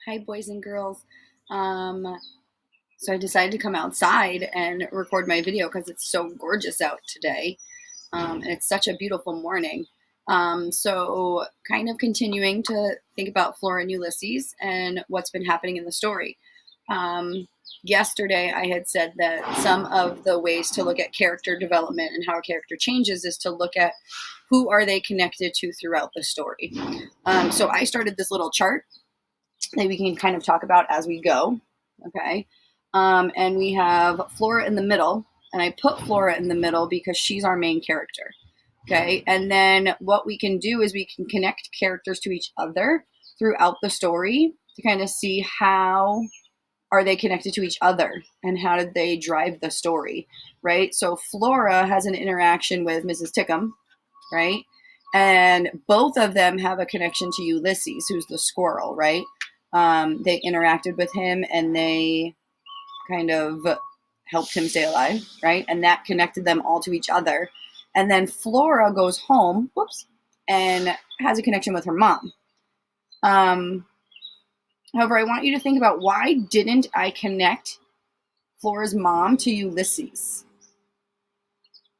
Hi, boys and girls. So I decided to come outside and record my video because it's so gorgeous out today, and it's such a beautiful morning. So kind of continuing to think about Flora and Ulysses and what's been happening in the story. Yesterday, I had said that some of the ways to look at character development and how a character changes is to look at who are they connected to throughout the story. So I started this little chart that we can kind of talk about as we go. Okay. And we have Flora in the middle, and I put Flora in the middle because she's our main character. Okay. And then what we can do is we can connect characters to each other throughout the story to kind of see how are they connected to each other and how did they drive the story, right? So Flora has an interaction with Mrs. Tickham, right? And both of them have a connection to Ulysses, who's the squirrel, right? They interacted with him and they kind of helped him stay alive, right? And that connected them all to each other. And then Flora goes home, and has a connection with her mom. However, I want you to think about, why didn't I connect Flora's mom to Ulysses?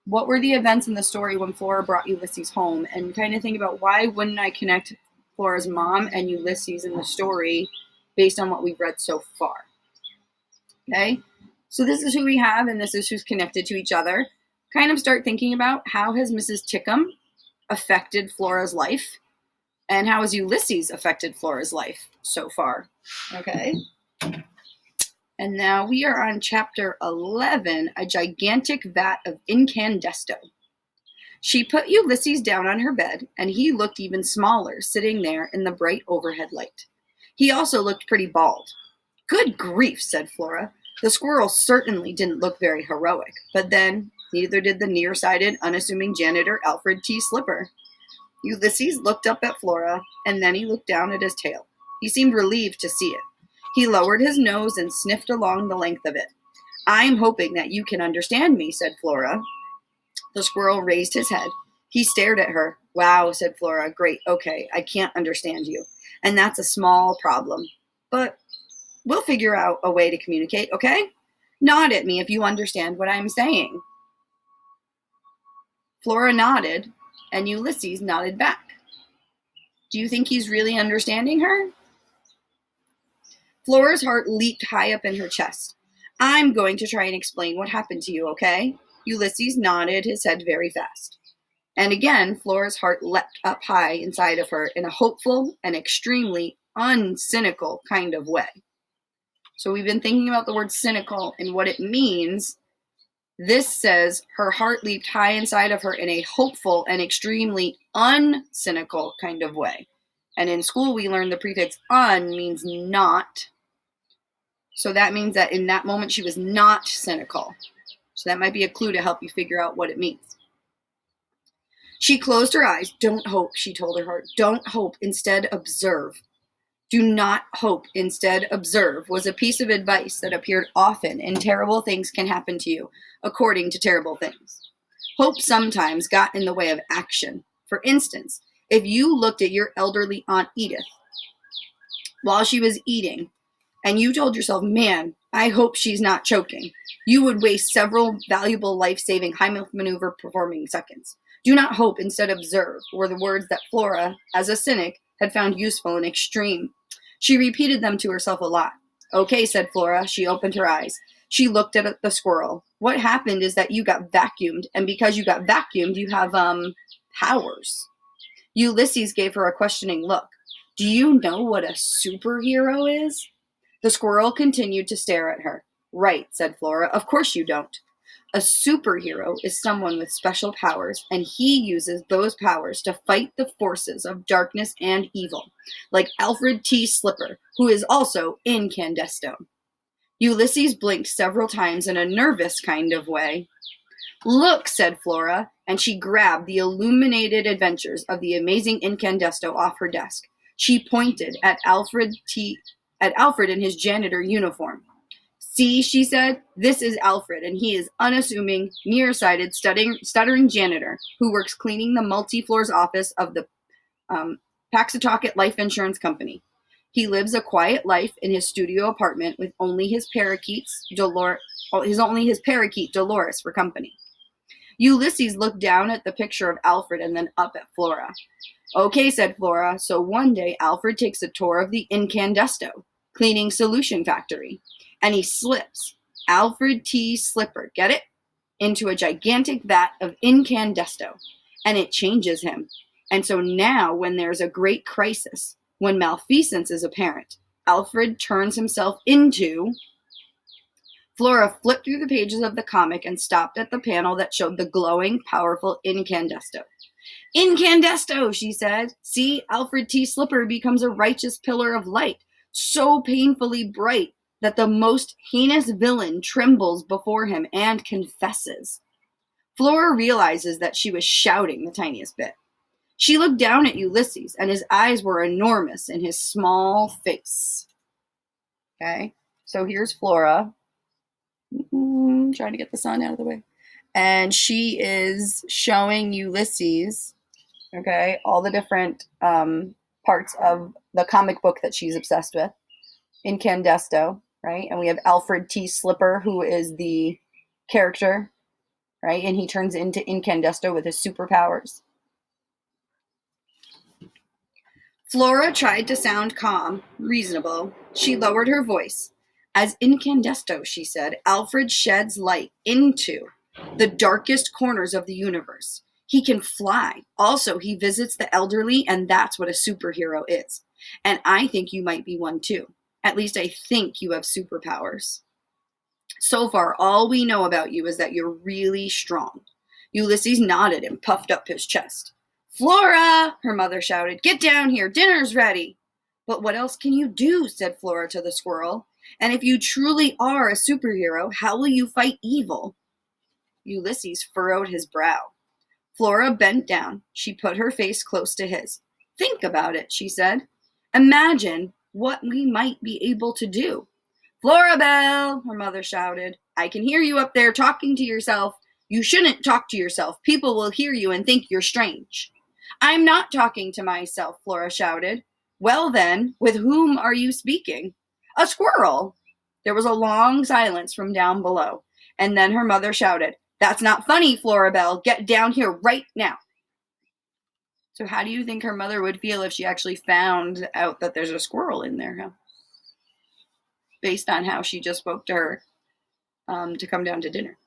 What were the events in the story when Flora brought Ulysses home? And kind of think about, why wouldn't I connect Flora's mom and Ulysses in the story based on what we've read so far? Okay, so this is who we have, and this is who's connected to each other. Kind of start thinking about, how has Mrs. Tickham affected Flora's life? And how has Ulysses affected Flora's life so far? Okay. And now we are on chapter 11, A Gigantic Vat of Incandesto. She put Ulysses down on her bed, and he looked even smaller, sitting there in the bright overhead light. He also looked pretty bald. Good grief, said Flora. The squirrel certainly didn't look very heroic, but then neither did the nearsighted, unassuming janitor Alfred T. Slipper. Ulysses looked up at Flora, and then he looked down at his tail. He seemed relieved to see it. He lowered his nose and sniffed along the length of it. I'm hoping that you can understand me, said Flora. The squirrel raised his head. He stared at her. Wow, said Flora. Great, okay, I can't understand you. And that's a small problem. But we'll figure out a way to communicate, okay? Nod at me if you understand what I'm saying. Flora nodded, and Ulysses nodded back. Do you think he's really understanding her? Flora's heart leaped high up in her chest. I'm going to try and explain what happened to you, okay? Ulysses nodded his head very fast. And again, Flora's heart leapt up high inside of her in a hopeful and extremely uncynical kind of way. So we've been thinking about the word cynical and what it means. This says her heart leaped high inside of her in a hopeful and extremely uncynical kind of way. And in school, we learned the prefix un means not. So that means that in that moment, she was not cynical. So that might be a clue to help you figure out what it means. She closed her eyes. Don't hope, she told her heart. Don't hope, instead observe. Do not hope, instead observe was a piece of advice that appeared often in Terrible Things Can Happen to You, according to Terrible Things. Hope sometimes got in the way of action. For instance, if you looked at your elderly Aunt Edith while she was eating, and you told yourself, man, I hope she's not choking, you would waste several valuable life-saving high maneuver performing seconds. Do not hope, instead observe were the words that Flora, as a cynic, had found useful and extreme. She repeated them to herself a lot. Okay, said Flora. She opened her eyes. She looked at the squirrel. What happened is that you got vacuumed, and because you got vacuumed, you have, powers. Ulysses gave her a questioning look. Do you know what a superhero is? The squirrel continued to stare at her. Right, said Flora. Of course you don't. A superhero is someone with special powers, and he uses those powers to fight the forces of darkness and evil, like Alfred T. Slipper, who is also Incandesto. Ulysses blinked several times in a nervous kind of way. Look, said Flora, and she grabbed the illuminated adventures of the amazing Incandesto off her desk. She pointed at Alfred in his janitor uniform. See, she said, this is Alfred, and he is unassuming, nearsighted, stuttering janitor who works cleaning the multi-floors office of the Paxatucket Life Insurance Company. He lives a quiet life in his studio apartment with only his parakeet Dolores for company. Ulysses looked down at the picture of Alfred and then up at Flora. Okay, said Flora, so one day Alfred takes a tour of the Incandesto, cleaning solution factory, and he slips Alfred T. Slipper, get it? Into a gigantic vat of Incandesto, and it changes him. And so now, when there's a great crisis, when malfeasance is apparent, Alfred turns himself into... Flora flipped through the pages of the comic and stopped at the panel that showed the glowing, powerful Incandesto. Incandesto, she said. See, Alfred T. Slipper becomes a righteous pillar of light, so painfully bright that the most heinous villain trembles before him and confesses. Flora realizes that she was shouting the tiniest bit. She looked down at Ulysses, and his eyes were enormous in his small face. Okay, so here's Flora. Trying to get the sun out of the way. And she is showing Ulysses, okay, all the different parts of the comic book that she's obsessed with. Incandesto, right? And we have Alfred T. Slipper, who is the character, right? And he turns into Incandesto with his superpowers. Flora tried to sound calm, reasonable. She lowered her voice. As Incandesto, she said, Alfred sheds light into the darkest corners of the universe. He can fly. Also, he visits the elderly, and that's what a superhero is. And I think you might be one too. At least I think you have superpowers. So far, all we know about you is that you're really strong. Ulysses nodded and puffed up his chest. Flora, her mother shouted, get down here, dinner's ready. But what else can you do, said Flora to the squirrel. And if you truly are a superhero, how will you fight evil? Ulysses furrowed his brow. Flora bent down. She put her face close to his. Think about it, she said. Imagine what we might be able to do. Florabelle, her mother shouted. I can hear you up there talking to yourself. You shouldn't talk to yourself. People will hear you and think you're strange. I'm not talking to myself, Flora shouted. Well then, with whom are you speaking? A squirrel. There was a long silence from down below, and then her mother shouted, That's not funny, Florabelle. Get down here right now. So how do you think her mother would feel if she actually found out that there's a squirrel in there, huh? Based on how she just spoke to her to come down to dinner.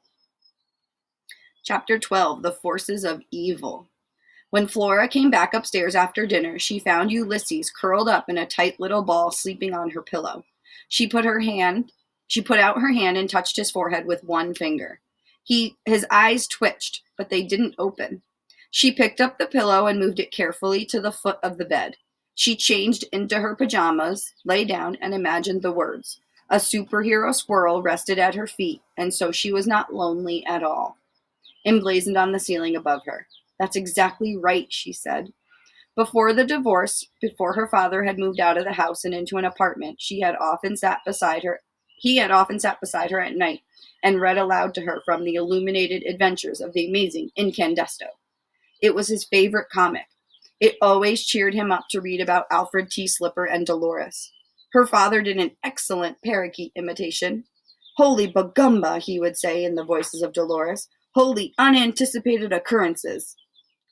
Chapter 12, The Forces of Evil. When Flora came back upstairs after dinner, she found Ulysses curled up in a tight little ball sleeping on her pillow. She put out her hand and touched his forehead with one finger. His eyes twitched, but they didn't open. She picked up the pillow and moved it carefully to the foot of the bed. She changed into her pajamas, lay down, and imagined the words. A superhero squirrel rested at her feet, and so she was not lonely at all. Emblazoned on the ceiling above her. That's exactly right, she said. Before the divorce, before her father had moved out of the house and into an apartment, he had often sat beside her at night and read aloud to her from the illuminated adventures of the amazing Incandesto. It was his favorite comic. It always cheered him up to read about Alfred T. Slipper and Dolores. Her father did an excellent parakeet imitation. Holy bagumba, he would say in the voices of Dolores. Holy unanticipated occurrences.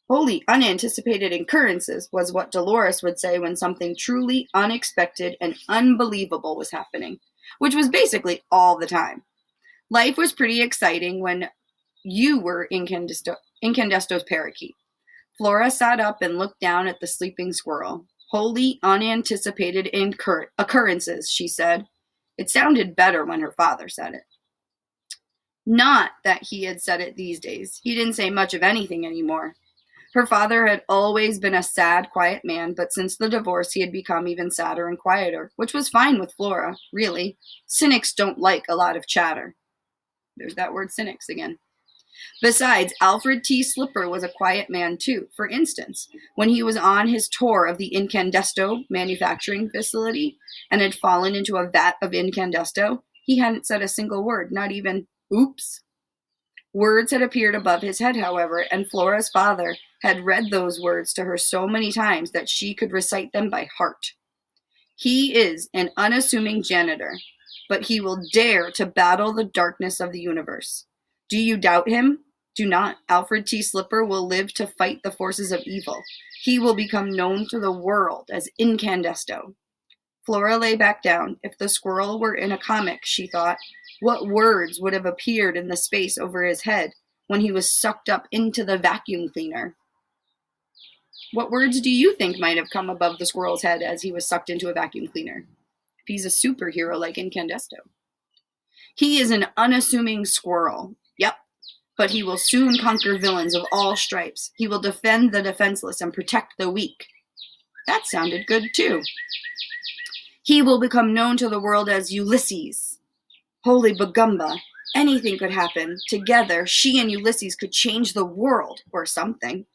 Holy unanticipated occurrences was what Dolores would say when something truly unexpected and unbelievable was happening, which was basically all the time. Life was pretty exciting when you were Incandesto's parakeet. Flora sat up and looked down at the sleeping squirrel. Wholly unanticipated occurrences, she said. It sounded better when her father said it. Not that he had said it these days. He didn't say much of anything anymore. Her father had always been a sad, quiet man, but since the divorce he had become even sadder and quieter, which was fine with Flora, really. Cynics don't like a lot of chatter. There's that word cynics again. Besides, Alfred T. Slipper was a quiet man too. For instance, when he was on his tour of the Incandesto manufacturing facility and had fallen into a vat of Incandesto, he hadn't said a single word, not even, oops. Words had appeared above his head, however, and Flora's father had read those words to her so many times that she could recite them by heart. He is an unassuming janitor, but he will dare to battle the darkness of the universe. Do you doubt him? Do not. Alfred T. Slipper will live to fight the forces of evil. He will become known to the world as Incandesto. Flora lay back down. If the squirrel were in a comic, she thought, what words would have appeared in the space over his head when he was sucked up into the vacuum cleaner? What words do you think might have come above the squirrel's head as he was sucked into a vacuum cleaner? If he's a superhero like Incandesto. He is an unassuming squirrel. Yep. But he will soon conquer villains of all stripes. He will defend the defenseless and protect the weak. That sounded good too. He will become known to the world as Ulysses. Holy Bagumba, anything could happen. Together, she and Ulysses could change the world, or something.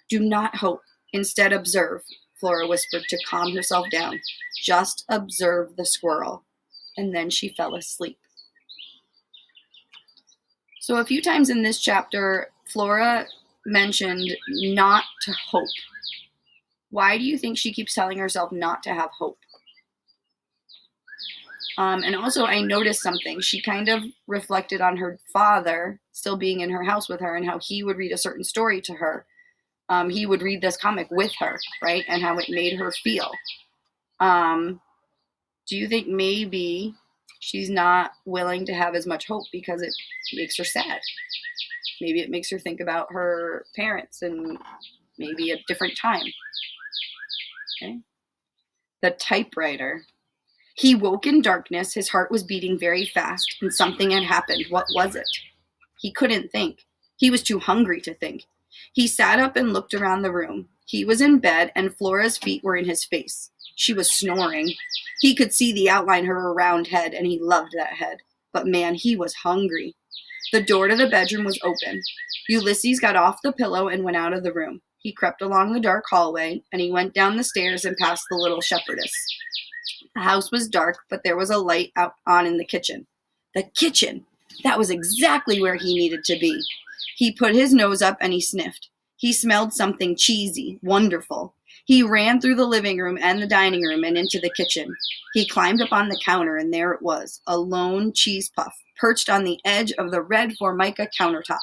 Do not hope. Instead, observe, Flora whispered to calm herself down. Just observe the squirrel. And then she fell asleep. So a few times in this chapter, Flora mentioned not to hope. Why do you think she keeps telling herself not to have hope? And also, I noticed something. She kind of reflected on her father still being in her house with her and how he would read a certain story to her. He would read this comic with her, right? And how it made her feel. Do you think maybe she's not willing to have as much hope because it makes her sad? Maybe it makes her think about her parents and maybe a different time. Okay. The typewriter. He woke in darkness. His heart was beating very fast, and something had happened. What was it? He couldn't think. He was too hungry to think. He sat up and looked around the room. He was in bed, and Flora's feet were in his face. She was snoring. He could see the outline of her round head, and he loved that head. But man, he was hungry. The door to the bedroom was open. Ulysses got off the pillow and went out of the room. He crept along the dark hallway, and he went down the stairs and past the little shepherdess. The house was dark, but there was a light out on in the kitchen. The kitchen! That was exactly where he needed to be. He put his nose up and he sniffed. He smelled something cheesy, wonderful. He ran through the living room and the dining room and into the kitchen. He climbed up on the counter, and there it was, a lone cheese puff, perched on the edge of the red Formica countertop.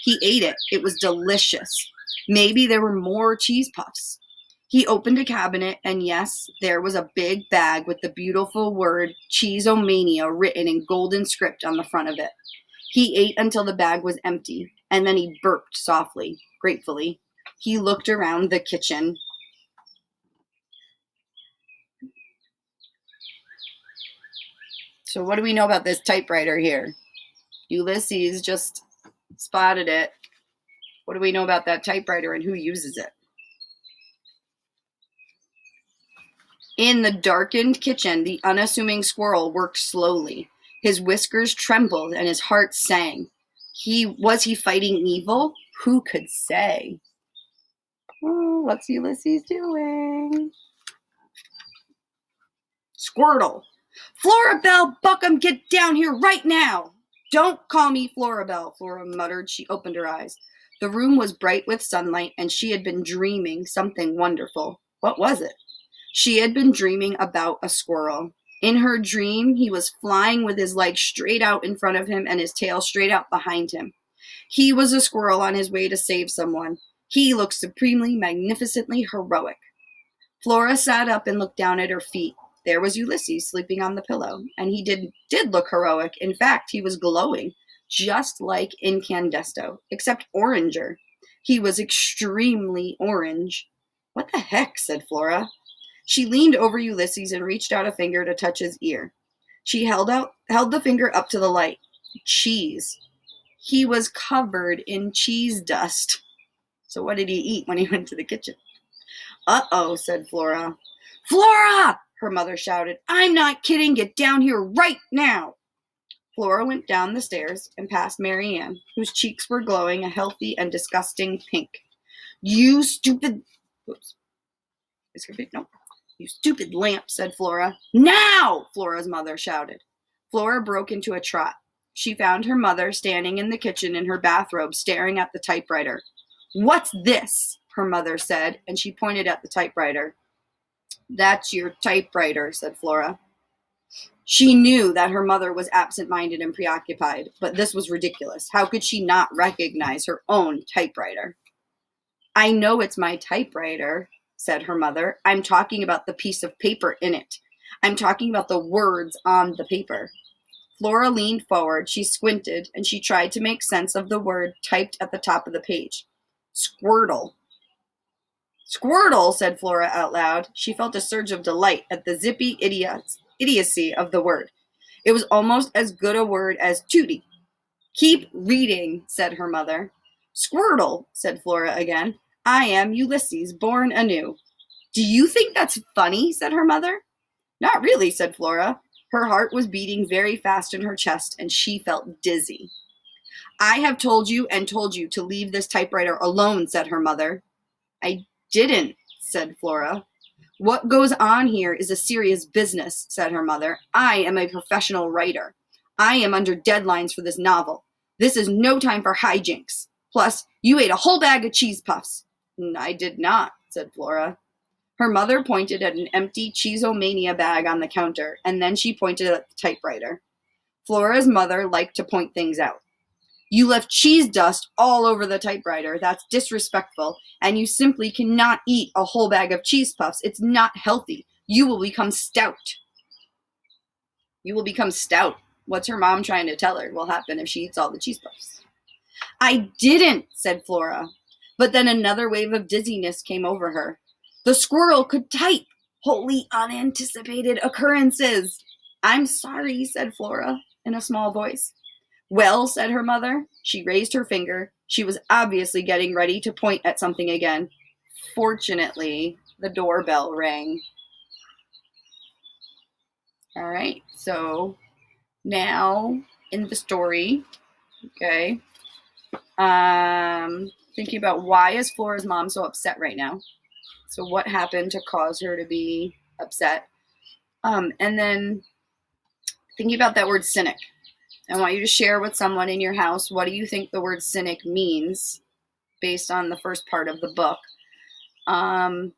He ate it. It was delicious. Maybe there were more cheese puffs. He opened a cabinet, and yes, there was a big bag with the beautiful word Cheeseomania written in golden script on the front of it. He ate until the bag was empty, and then he burped softly, gratefully. He looked around the kitchen. So what do we know about this typewriter here? Ulysses just spotted it. What do we know about that typewriter and who uses it? In the darkened kitchen, the unassuming squirrel worked slowly. His whiskers trembled and his heart sang. Was he fighting evil? Who could say? Oh, what's Ulysses doing? Squirtle! Florabelle Buckham, get down here right now! Don't call me Florabelle, Flora muttered. She opened her eyes. The room was bright with sunlight, and she had been dreaming something wonderful. What was it? She had been dreaming about a squirrel. In her dream, he was flying with his legs straight out in front of him and his tail straight out behind him. He was a squirrel on his way to save someone. He looked supremely, magnificently heroic. Flora sat up and looked down at her feet. There was Ulysses sleeping on the pillow, and he did look heroic. In fact, he was glowing, just like Incandesto, except oranger. He was extremely orange. What the heck, said Flora. She leaned over Ulysses and reached out a finger to touch his ear. She held the finger up to the light. Cheese. He was covered in cheese dust. So what did he eat when he went to the kitchen? Uh-oh, said Flora. Flora! Her mother shouted. I'm not kidding. Get down here right now. Flora went down the stairs and past Mary Ann, whose cheeks were glowing a healthy and disgusting pink. You stupid... Oops. No. You stupid lamp, said Flora. Now! Flora's mother shouted. Flora broke into a trot. She found her mother standing in the kitchen in her bathrobe, staring at the typewriter. What's this? Her mother said, and she pointed at the typewriter. That's your typewriter, said Flora. She knew that her mother was absent-minded and preoccupied, but this was ridiculous. How could she not recognize her own typewriter? I know it's my typewriter, said her mother. I'm talking about the piece of paper in it. I'm talking about the words on the paper. Flora leaned forward, she squinted, and she tried to make sense of the word typed at the top of the page. Squirtle. Squirtle, said Flora out loud. She felt a surge of delight at the zippy idiocy of the word. It was almost as good a word as tooty. Keep reading, said her mother. Squirtle, said Flora again. I am Ulysses, born anew. Do you think that's funny, said her mother. Not really, said Flora. Her heart was beating very fast in her chest, and she felt dizzy. I have told you and told you to leave this typewriter alone, said her mother. I didn't, said Flora. What goes on here is a serious business, said her mother. I am a professional writer. I am under deadlines for this novel. This is no time for hijinks. Plus, you ate a whole bag of cheese puffs. I did not, said Flora. Her mother pointed at an empty Cheesemania bag on the counter, and then she pointed at the typewriter. Flora's mother liked to point things out. You left cheese dust all over the typewriter. That's disrespectful, and you simply cannot eat a whole bag of cheese puffs. It's not healthy. You will become stout. You will become stout. What's her mom trying to tell her will happen if she eats all the cheese puffs? I didn't, said Flora. But then another wave of dizziness came over her. The squirrel could type. Wholly unanticipated occurrences. I'm sorry, said Flora in a small voice. Well, said her mother. She raised her finger. She was obviously getting ready to point at something again. Fortunately, the doorbell rang. All right, so now in the story, okay, thinking about why is Flora's mom so upset right now? So what happened to cause her to be upset? And then thinking about that word cynic. I want you to share with someone in your house, what do you think the word cynic means based on the first part of the book? And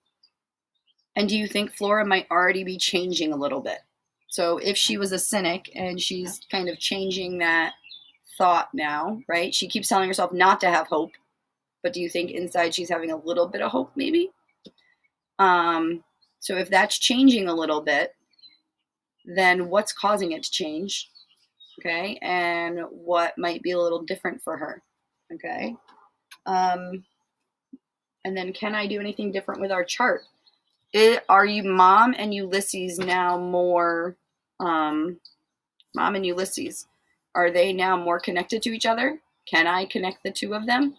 do you think Flora might already be changing a little bit? So if she was a cynic and she's kind of changing that thought now, right? She keeps telling herself not to have hope, but do you think inside she's having a little bit of hope maybe? So if that's changing a little bit, then what's causing it to change? Okay, and what might be a little different for her? Okay, and then can I do anything different with our chart? Are you Mom and Ulysses now more? Mom and Ulysses, are they now more connected to each other? Can I connect the two of them?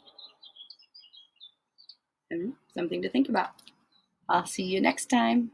Something to think about. I'll see you next time.